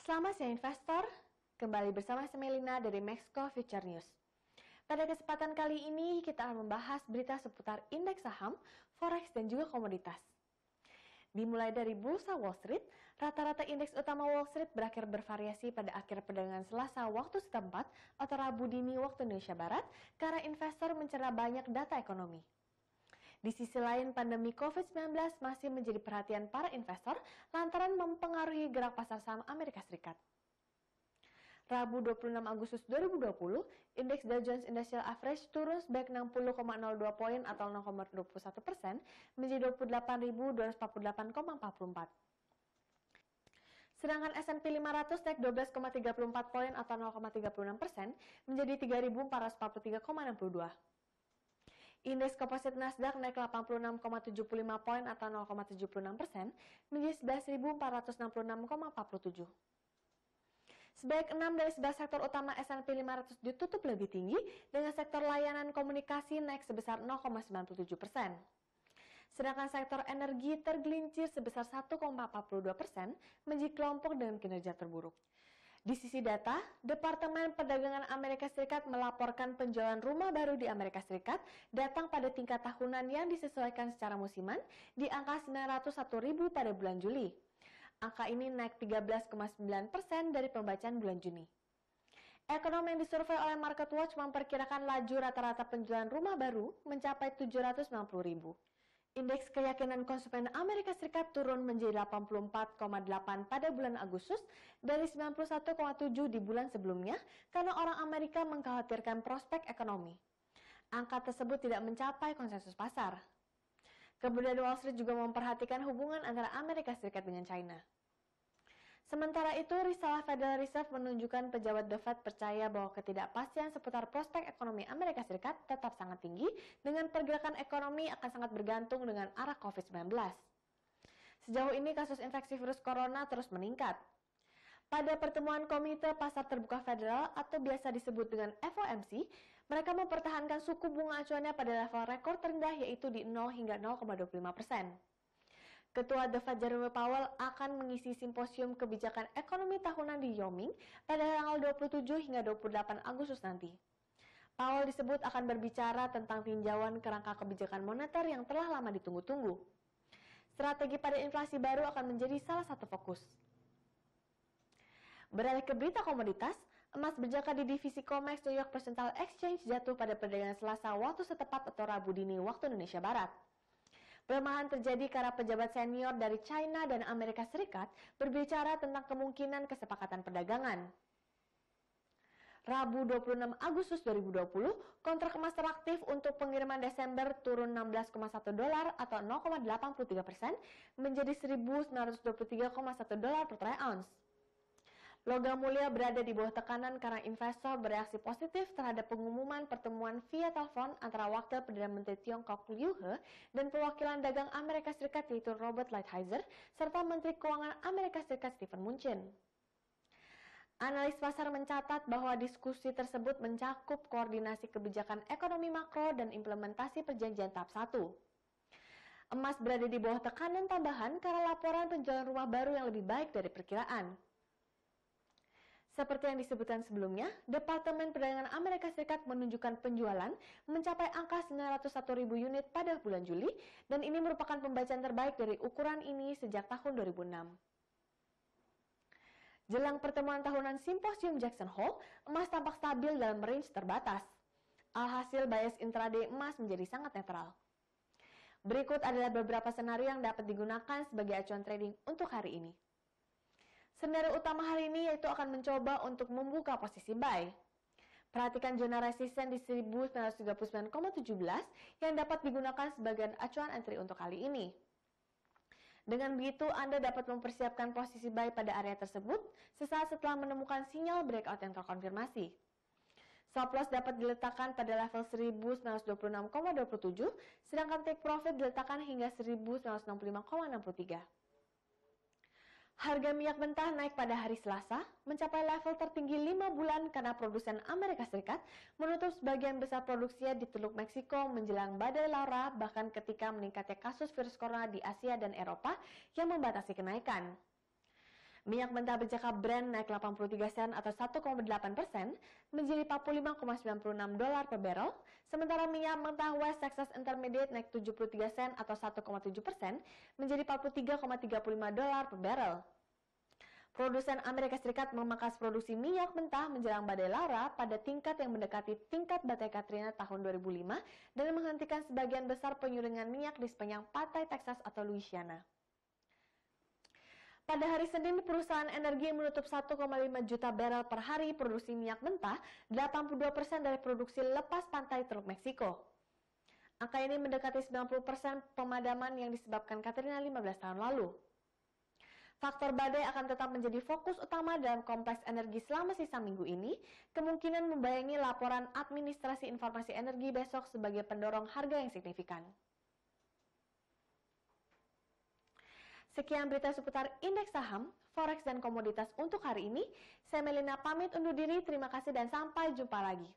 Selamat siang investor, kembali bersama Semelina dari Maxco Future News. Pada kesempatan kali ini kita akan membahas berita seputar indeks saham, forex dan juga komoditas. Dimulai dari Bursa Wall Street, rata-rata indeks utama Wall Street berakhir bervariasi pada akhir perdagangan Selasa waktu setempat atau Rabu dini waktu Indonesia Barat karena investor mencerna banyak data ekonomi. Di sisi lain, pandemi COVID-19 masih menjadi perhatian para investor lantaran mempengaruhi gerak pasar saham Amerika Serikat. Rabu 26 Agustus 2020, indeks Dow Jones Industrial Average turun sebanyak 60,02 poin atau 0,21% menjadi 28.248,44. Sedangkan S&P 500 naik 12,34 poin atau 0,36% menjadi 3.443,62. Indeks komposit Nasdaq naik 86,75 poin atau 0,76% menjadi 11.466,47. Sebanyak 6 dari 11 sektor utama S&P 500 ditutup lebih tinggi dengan sektor layanan komunikasi naik sebesar 0,97%. Sedangkan sektor energi tergelincir sebesar 1,42% menjadi kelompok dengan kinerja terburuk. Di sisi data, Departemen Perdagangan Amerika Serikat melaporkan penjualan rumah baru di Amerika Serikat datang pada tingkat tahunan yang disesuaikan secara musiman di angka 901.000 pada bulan Juli. Angka ini naik 13,9% dari pembacaan bulan Juni. Ekonom yang disurvei oleh MarketWatch memperkirakan laju rata-rata penjualan rumah baru mencapai 790.000. Indeks keyakinan konsumen Amerika Serikat turun menjadi 84,8 pada bulan Agustus dari 91,7 di bulan sebelumnya karena orang Amerika mengkhawatirkan prospek ekonomi. Angka tersebut tidak mencapai konsensus pasar. Kemudian Wall Street juga memperhatikan hubungan antara Amerika Serikat dengan China. Sementara itu, risalah Federal Reserve menunjukkan pejabat The Fed percaya bahwa ketidakpastian seputar prospek ekonomi Amerika Serikat tetap sangat tinggi dengan pergerakan ekonomi akan sangat bergantung dengan arah COVID-19. Sejauh ini kasus infeksi virus corona terus meningkat. Pada pertemuan Komite Pasar Terbuka Federal atau biasa disebut dengan FOMC, mereka mempertahankan suku bunga acuannya pada level rekor terendah yaitu di 0 hingga 0,25%. Ketua The Fed Jerome Powell akan mengisi simposium kebijakan ekonomi tahunan di Wyoming pada tanggal 27 hingga 28 Agustus nanti. Powell disebut akan berbicara tentang tinjauan kerangka kebijakan moneter yang telah lama ditunggu-tunggu. Strategi pada inflasi baru akan menjadi salah satu fokus. Beralih ke berita komoditas, emas berjangka di divisi COMEX New York Percentile Exchange jatuh pada perdagangan Selasa waktu setepat atau Rabu dini waktu Indonesia Barat. Pelemahan terjadi karena pejabat senior dari China dan Amerika Serikat berbicara tentang kemungkinan kesepakatan perdagangan. Rabu 26 Agustus 2020, kontrak emas teraktif untuk pengiriman Desember turun 16,1 dolar atau 0,83% menjadi 1.923,1 dolar per troy ounce. Logam mulia berada di bawah tekanan karena investor bereaksi positif terhadap pengumuman pertemuan via telepon antara Wakil Perdana Menteri Tiongkok Liu He dan perwakilan dagang Amerika Serikat yaitu Robert Lighthizer serta Menteri Keuangan Amerika Serikat Steven Mnuchin. Analis pasar mencatat bahwa diskusi tersebut mencakup koordinasi kebijakan ekonomi makro dan implementasi perjanjian tahap 1. Emas berada di bawah tekanan tambahan karena laporan penjualan rumah baru yang lebih baik dari perkiraan. Seperti yang disebutkan sebelumnya, Departemen Perdagangan Amerika Serikat menunjukkan penjualan mencapai angka 901.000 unit pada bulan Juli, dan ini merupakan pembacaan terbaik dari ukuran ini sejak tahun 2006. Jelang pertemuan tahunan Simposium Jackson Hole, emas tampak stabil dalam range terbatas. Alhasil, bias intraday emas menjadi sangat netral. Berikut adalah beberapa senario yang dapat digunakan sebagai acuan trading untuk hari ini. Senario utama hari ini yaitu akan mencoba untuk membuka posisi buy. Perhatikan zona resisten di 1939,17 yang dapat digunakan sebagai acuan entry untuk kali ini. Dengan begitu, Anda dapat mempersiapkan posisi buy pada area tersebut sesaat setelah menemukan sinyal breakout yang terkonfirmasi. Stop loss dapat diletakkan pada level 1926,27, sedangkan take profit diletakkan hingga 1965,63. Harga minyak mentah naik pada hari Selasa, mencapai level tertinggi 5 bulan karena produsen Amerika Serikat menutup sebagian besar produksinya di Teluk Meksiko menjelang badai Laura, bahkan ketika meningkatnya kasus virus corona di Asia dan Eropa yang membatasi kenaikan. Minyak mentah berjangka Brent naik 83 sen atau 1,8% menjadi $45,96 per barrel, sementara minyak mentah West Texas Intermediate naik 73 sen atau 1,7% menjadi $43,35 per barrel. Produsen Amerika Serikat memangkas produksi minyak mentah menjelang badai Laura pada tingkat yang mendekati tingkat badai Katrina tahun 2005 dan menghentikan sebagian besar penyulingan minyak di sepanjang pantai Texas atau Louisiana. Pada hari Senin, perusahaan energi menutup 1,5 juta barel per hari produksi minyak mentah, 82% dari produksi lepas pantai Teluk Meksiko. Angka ini mendekati 90% pemadaman yang disebabkan Katrina 15 tahun lalu. Faktor badai akan tetap menjadi fokus utama dalam kompleks energi selama sisa minggu ini, kemungkinan membayangi laporan Administrasi Informasi Energi besok sebagai pendorong harga yang signifikan. Sekian berita seputar indeks saham, forex, dan komoditas untuk hari ini. Saya Melina pamit undur diri, terima kasih dan sampai jumpa lagi.